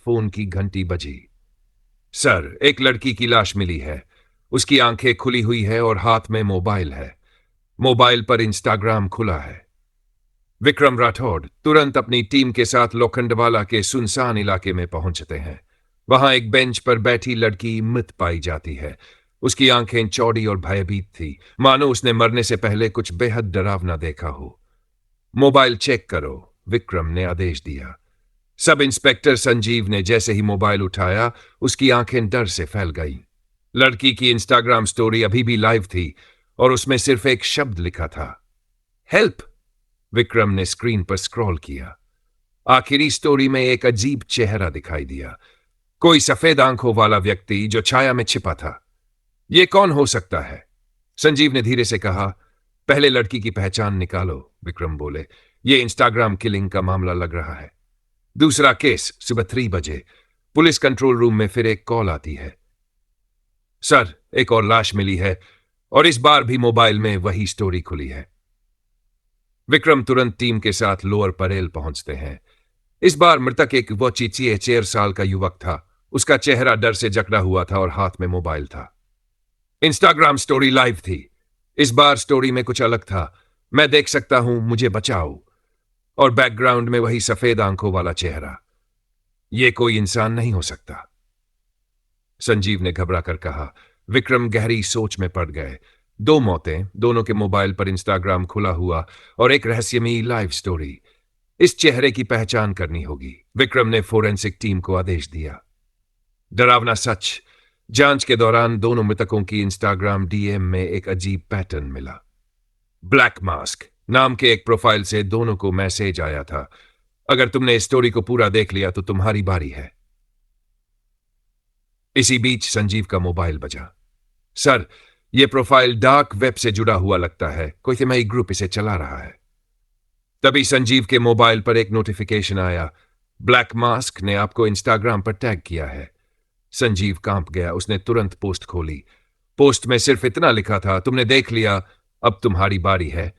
Phone की घंटी बजी। सर, एक लड़की की लाश मिली है। उसकी आंखें खुली हुई है और हाथ में मोबाइल है। मोबाइल पर इंस्टाग्राम खुला है। विक्रम राठौड़ तुरंत अपनी टीम के साथ लोखंडवाला के सुनसान इलाके में पहुंचते हैं। वहां एक बेंच पर बैठी लड़की मृत पाई जाती है। उसकी आंखें चौड़ी और भयभीत थी, मानो उसने मरने से पहले कुछ बेहद डरावना देखा हो। मोबाइल चेक करो, विक्रम ने आदेश दिया। सब इंस्पेक्टर संजीव ने जैसे ही मोबाइल उठाया, उसकी आंखें डर से फैल गईं। लड़की की इंस्टाग्राम स्टोरी अभी भी लाइव थी और उसमें सिर्फ एक शब्द लिखा था, हेल्प। विक्रम ने स्क्रीन पर स्क्रॉल किया। आखिरी स्टोरी में एक अजीब चेहरा दिखाई दिया, कोई सफेद आंखों वाला व्यक्ति जो छाया में छिपा था। यह कौन हो सकता है? संजीव ने धीरे से कहा। पहले लड़की की पहचान निकालो, विक्रम बोले। यह इंस्टाग्राम किलिंग का मामला लग रहा है। दूसरा केस सुबह 3 बजे पुलिस कंट्रोल रूम में फिर एक कॉल आती है। सर, एक और लाश मिली है और इस बार भी मोबाइल में वही स्टोरी खुली है। विक्रम तुरंत टीम के साथ लोअर परेल पहुंचते हैं। इस बार मृतक एक 4 साल का युवक था। उसका चेहरा डर से जकड़ा हुआ था और हाथ में मोबाइल था। इंस्टाग्राम स्टोरी लाइव थी। इस बार स्टोरी में कुछ अलग था। मैं देख सकता हूं, मुझे बचाओ। और बैकग्राउंड में वही सफेद आंखों वाला चेहरा। यह कोई इंसान नहीं हो सकता, संजीव ने घबरा कर कहा। विक्रम गहरी सोच में पड़ गए। 2 मौतें, दोनों के मोबाइल पर इंस्टाग्राम खुला हुआ और एक रहस्यमयी लाइव स्टोरी। इस चेहरे की पहचान करनी होगी। विक्रम ने फोरेंसिक टीम को आदेश दिया। डरावना सच, जांच के दौरान दोनों मृतकों की इंस्टाग्राम डीएम में एक अजीब पैटर्न मिला। ब्लैक मास्क नाम के एक प्रोफाइल से दोनों को मैसेज आया था, अगर तुमने इस स्टोरी को पूरा देख लिया तो तुम्हारी बारी है। इसी बीच संजीव का मोबाइल बजा। सर, यह प्रोफाइल डार्क वेब से जुड़ा हुआ लगता है। कोई तिमाही ग्रुप इसे चला रहा है। तभी संजीव के मोबाइल पर एक नोटिफिकेशन आया, ब्लैक मास्क ने आपको इंस्टाग्राम पर टैग किया है। संजीव कांप गया। उसने तुरंत पोस्ट खोली। पोस्ट में सिर्फ इतना लिखा था, तुमने देख लिया, अब तुम्हारी बारी है।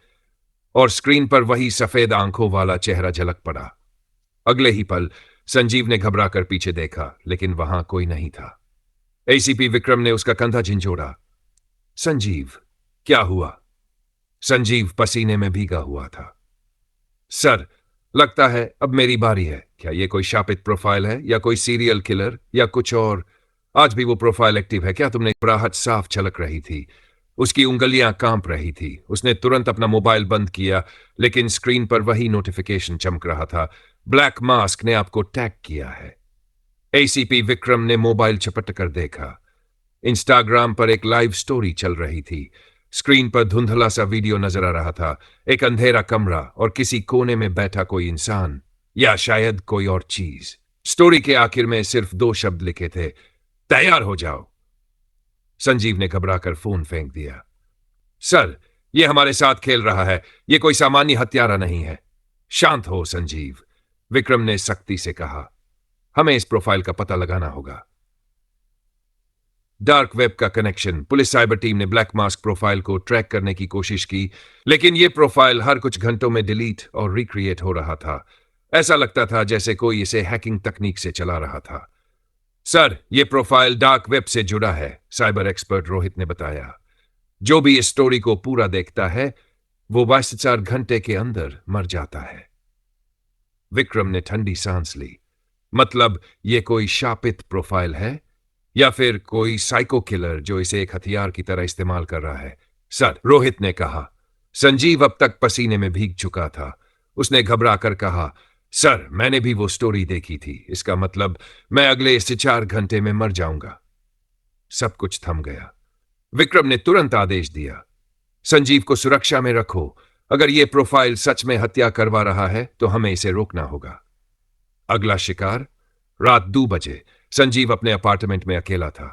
और स्क्रीन पर वही सफेद आंखों वाला चेहरा झलक पड़ा। अगले ही पल संजीव ने घबरा कर पीछे देखा, लेकिन वहां कोई नहीं था। एसीपी विक्रम ने उसका कंधा झिंझोड़ा। संजीव, क्या हुआ? संजीव पसीने में भीगा हुआ था। सर, लगता है अब मेरी बारी है। क्या यह कोई शापित प्रोफाइल है या कोई सीरियल किलर या कुछ और? आज भी वो प्रोफाइल एक्टिव है क्या? तुमने घबराहट साफ छलक रही थी। उसकी उंगलियां कांप रही थी। उसने तुरंत अपना मोबाइल बंद किया, लेकिन स्क्रीन पर वही नोटिफिकेशन चमक रहा था, ब्लैक मास्क ने आपको टैग किया है। एसीपी विक्रम ने मोबाइल झपट कर देखा। इंस्टाग्राम पर एक लाइव स्टोरी चल रही थी। स्क्रीन पर धुंधला सा वीडियो नजर आ रहा था। एक अंधेरा कमरा और किसी कोने में बैठा कोई इंसान, या शायद कोई और चीज। स्टोरी के आखिर में सिर्फ 2 शब्द लिखे थे, तैयार हो जाओ। संजीव ने घबराकर फोन फेंक दिया। सर, यह हमारे साथ खेल रहा है। यह कोई सामान्य हत्यारा नहीं है। शांत हो संजीव, विक्रम ने सख्ती से कहा। हमें इस प्रोफाइल का पता लगाना होगा। डार्क वेब का कनेक्शन। पुलिस साइबर टीम ने ब्लैक मास्क प्रोफाइल को ट्रैक करने की कोशिश की, लेकिन यह प्रोफाइल हर कुछ घंटों में डिलीट और रिक्रिएट हो रहा था। ऐसा लगता था जैसे कोई इसे हैकिंग तकनीक से चला रहा था। सर, यह प्रोफाइल डार्क वेब से जुड़ा है, साइबर एक्सपर्ट रोहित ने बताया। जो भी इस स्टोरी को पूरा देखता है, वो 22 घंटे के अंदर मर जाता है। विक्रम ने ठंडी सांस ली। मतलब यह कोई शापित प्रोफाइल है या फिर कोई साइको किलर जो इसे एक हथियार की तरह इस्तेमाल कर रहा है? सर, रोहित ने कहा। संजीव अब तक पसीने में भीग चुका था। उसने घबरा कर कहा, सर, मैंने भी वो स्टोरी देखी थी। इसका मतलब मैं अगले 4 घंटे में मर जाऊंगा। सब कुछ थम गया। विक्रम ने तुरंत आदेश दिया, संजीव को सुरक्षा में रखो। अगर यह प्रोफाइल सच में हत्या करवा रहा है तो हमें इसे रोकना होगा। अगला शिकार। रात 2 बजे संजीव अपने अपार्टमेंट में अकेला था।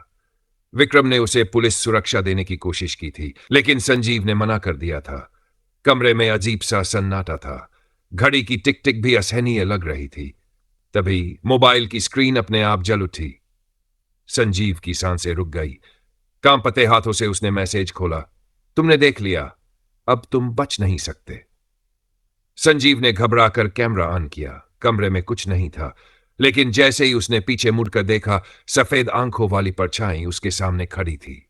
विक्रम ने उसे पुलिस सुरक्षा देने की कोशिश की थी, लेकिन संजीव ने मना कर दिया था। कमरे में अजीब सा सन्नाटा था। घड़ी की टिक टिक भी असहनीय लग रही थी। तभी मोबाइल की स्क्रीन अपने आप जल उठी। संजीव की सांसें रुक गई। कांपते हाथों से उसने मैसेज खोला, तुमने देख लिया, अब तुम बच नहीं सकते। संजीव ने घबराकर कैमरा ऑन किया। कमरे में कुछ नहीं था। लेकिन जैसे ही उसने पीछे मुड़कर देखा, सफेद आंखों वाली परछाई उसके सामने खड़ी थी।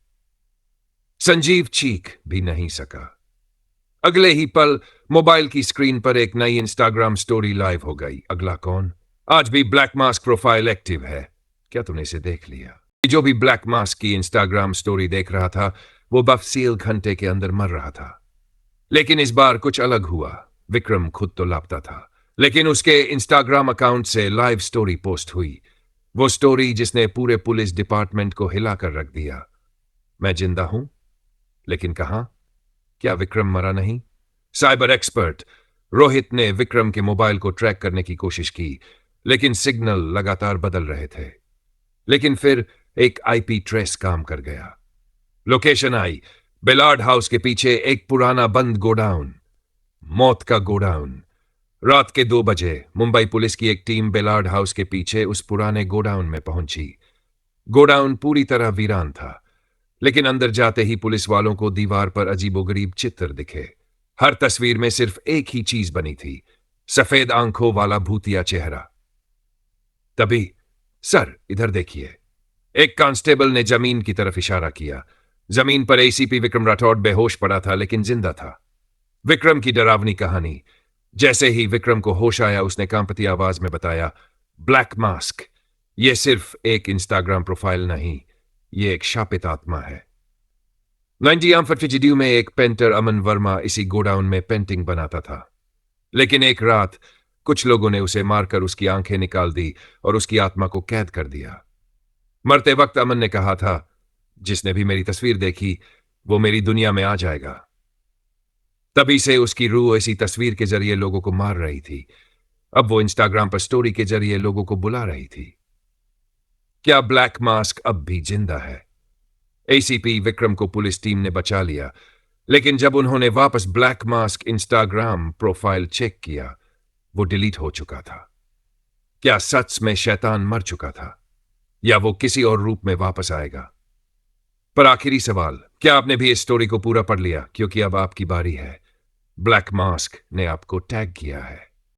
संजीव चीख भी नहीं सका। अगले ही पल मोबाइल की स्क्रीन पर एक नई इंस्टाग्राम स्टोरी लाइव हो गई। अगला कौन? आज भी ब्लैक मास्क प्रोफाइल एक्टिव है। क्या तूने इसे देख लिया? जो भी ब्लैक मास्क की इंस्टाग्राम स्टोरी देख रहा था, वो बफसील घंटे के अंदर मर रहा था। लेकिन इस बार कुछ अलग हुआ। विक्रम खुद तो लापता था, लेकिन उसके इंस्टाग्राम अकाउंट से लाइव स्टोरी पोस्ट हुई। वो स्टोरी जिसने पूरे पुलिस डिपार्टमेंट को हिलाकर रख दिया। मैं जिंदा हूं, लेकिन कहां? क्या विक्रम मरा नहीं? साइबर एक्सपर्ट रोहित ने विक्रम के मोबाइल को ट्रैक करने की कोशिश की, लेकिन सिग्नल लगातार बदल रहे थे। लेकिन फिर एक आईपी ट्रेस काम कर गया। लोकेशन आई, बेलार्ड हाउस के पीछे एक पुराना बंद गोडाउन। मौत का गोडाउन। रात के 2 बजे मुंबई पुलिस की एक टीम बेलार्ड हाउस के पीछे उस पुराने गोडाउन में पहुंची। गोडाउन पूरी तरह वीरान था, लेकिन अंदर जाते ही पुलिस वालों को दीवार पर अजीबोगरीब चित्र दिखे। हर तस्वीर में सिर्फ एक ही चीज बनी थी, सफेद आंखों वाला भूतिया चेहरा। तभी, सर इधर देखिए। एक कांस्टेबल ने जमीन की तरफ इशारा किया। जमीन पर एसीपी विक्रम राठौड़ बेहोश पड़ा था, लेकिन जिंदा था। विक्रम की डरावनी कहानी। जैसे ही विक्रम को होश आया, उसने कांपती आवाज में बताया, ब्लैक मास्क, यह सिर्फ एक इंस्टाग्राम प्रोफाइल नहीं, यह एक शापित आत्मा है। 90 एम्फेटिजिड्यू में एक पेंटर अमन वर्मा इसी गोडाउन में पेंटिंग बनाता था। लेकिन एक रात कुछ लोगों ने उसे मारकर उसकी आंखें निकाल दी और उसकी आत्मा को कैद कर दिया। मरते वक्त अमन ने कहा था, जिसने भी मेरी तस्वीर देखी वो मेरी दुनिया में आ जाएगा। तभी से उसकी रूह इसी तस्वीर के जरिए लोगों को मार रही थी। अब वो इंस्टाग्राम पर स्टोरी के जरिए लोगों को बुला रही थी। क्या ब्लैक मास्क अब भी जिंदा है? एसीपी विक्रम को पुलिस टीम ने बचा लिया, लेकिन जब उन्होंने वापस black mask Instagram profile check किया, वो डिलीट हो चुका था। क्या सच में शैतान मर चुका था, या वो किसी और रूप में वापस आएगा? पर आखिरी सवाल, क्या आपने भी इस स्टोरी को पूरा पढ़ लिया? क्योंकि अब आपकी बारी है। ब्लैक मास्क ने आपको टैग किया है।